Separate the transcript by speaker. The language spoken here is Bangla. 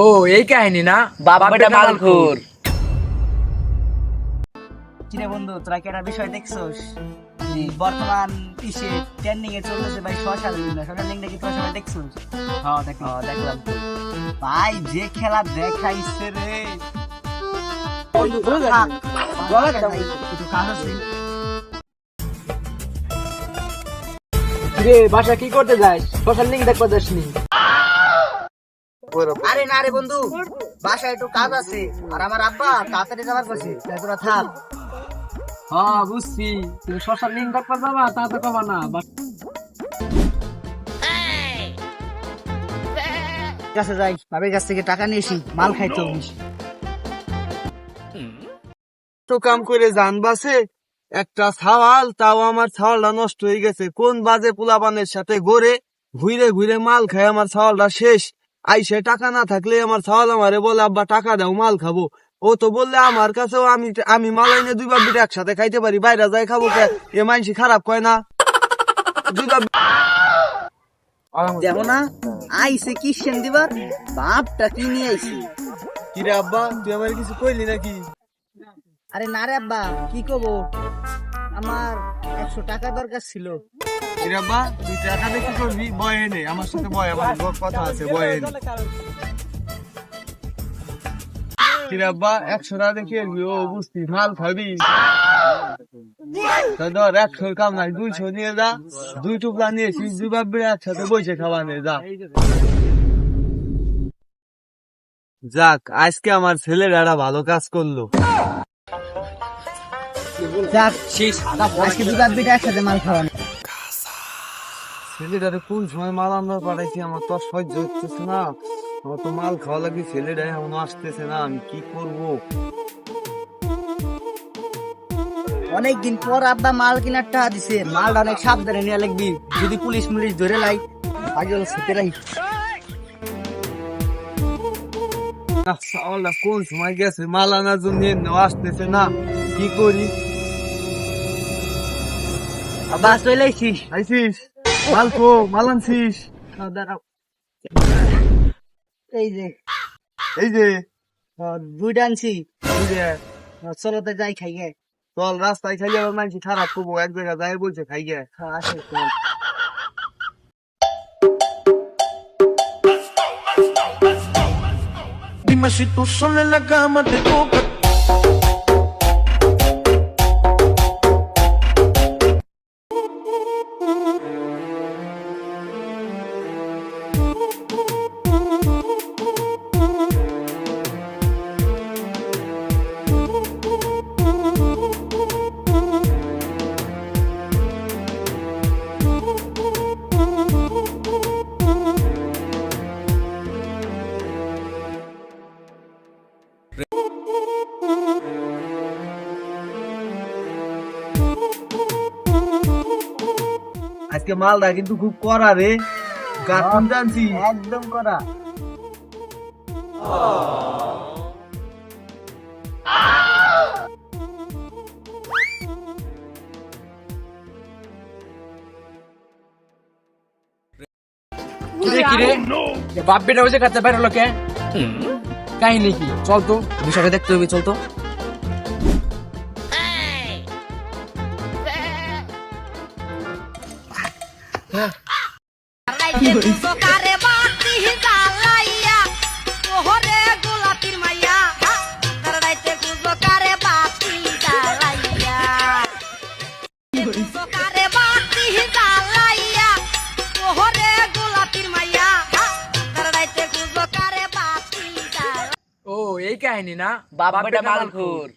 Speaker 1: ও এই কাহিনী না,
Speaker 2: বাপ বেটা মালখোর।
Speaker 3: কিরে বন্ধু, তোরা কি একটা বিষয় দেখছোস? বর্তমান ইসে ট্রেন্ডিং এ চলতেছে ভাই সোশ্যাল মিডিয়া। সোশ্যাল মিডিয়া কি তোরা সবাই দেখছোস?
Speaker 2: হ্যাঁ দেখলাম তো।
Speaker 3: ভাই যে খেলা দেখাইছে রে
Speaker 1: রে বাসা কি করতে যাস? সোশ্যাল লিঙ্ক দেখতে যাসনি?
Speaker 3: আরে না রে বন্ধু, বাসায় একটু কাজ আছে আর আমার আব্বা তাড়াতাড়ি যাবার করছে, তাই তোরা থাক।
Speaker 1: হ্যাঁ বুঝছি, তুমি সোশ্যাল লিঙ্ক দেখতে যাবা তা তো কবা না।
Speaker 3: কাছে যাই, বাবার কাছ থেকে টাকা নিয়েছি, মাল খাইতে
Speaker 4: তো কাম করে জান বাসে একটা ছাওয়াল, তাও আমার ছাওয়ালটা নষ্ট হয়ে গেছে। কোন বাজে পোলাপানের সাথে ঘুরে ঘুরে ঘুরে মাল খায়, আমার ছাওয়ালটা শেষ। আইসে টাকা না থাকলে আমার ছাওয়াল আমারে বলে আব্বা টাকা দাও মাল খাবো। ও তো বললে আমার কাছেও আমি মাল আইনে দুই বাপ একসাথে খাইতে পারি, বাইরে যাই খাবো কে? এ মাইনসি খারাপ কয় না? দুই বাপ
Speaker 3: দেখো না আইসে কি সেন দিবার, বাপটা কি নিয়ে আইসি।
Speaker 4: কিরে আব্বা, তুই আমার কিছু কইলি নাকি?
Speaker 3: আরে না রে আব্বা, কি কব, আমার 100 টাকা দরকার ছিল।
Speaker 4: কিরে আব্বা, তুই টাকা দিয়ে কি করবি? বয়ে নে, আমার সাথে বয়, আমার কথা আছে, বয়ে নে। কিরে আব্বা, 100 টাকা দিয়ে কি করবি? ও বুঝতি, মাল খাবি? তা ধর 100 কাম নাই, 200 নিয়ে যা, 2 টুকরা নিয়েছিস, দুই বাপ বেড়ে একসাথে বসে খাওয়া নে যা। যাক, আজকে আমার ছেলেরা একটা ভালো কাজ করলো।
Speaker 3: যাক আজকে দুই বাপ বেটা একসাথে মাল খাওয়ানো।
Speaker 4: ছেলেটারে কোন সময় মাল আমরা পাঠাইছি, আমার তো আর সহ্য হচ্ছে না। আমার তো মাল খাওয়া লাগবে, ছেলেটা এখনো আসতেছে না, আমি কি করবো?
Speaker 3: অনেকদিন পর আব্বা মাল কিনার টাকা দিছে, মালটা অনেক সাবধানে নিয়ে লাগবি, যদি পুলিশ মুলিশ ধরে লাই আগে সেতে লাই।
Speaker 4: চাওয়ালটা কোন সময় গেছে, মাল আনার জন্য আসতেছে না, কি করি?
Speaker 3: আব্বা চলে আইছিস?
Speaker 4: আইসিস? মাল কো, মাল আনছিস?
Speaker 3: দাঁড়াও, এই যে
Speaker 4: এই যে
Speaker 3: দুইটা আনছি,
Speaker 4: বুঝে,
Speaker 3: চলো তো যাই খাই গে।
Speaker 4: চল, রাস্তায় খাইলে আবার মানুষ খারাপ করবো, এক জায়গায় যাই বলছে খাই গে।
Speaker 3: আসে চল।
Speaker 5: Dime si tú sola en la cama te toca.
Speaker 4: আজকে মালটা কিন্তু খুব কড়া রে, গান জানছি।
Speaker 3: একদম করা।
Speaker 1: কিরে কিরে বাপ বেটা বসে কাছে বাইরে লোকে কাহিনী কি? চল তো বিষয়টা দেখতে হবে, চল তো। ও এই কাহিনী না,
Speaker 2: বাপ বেটা মালখোর।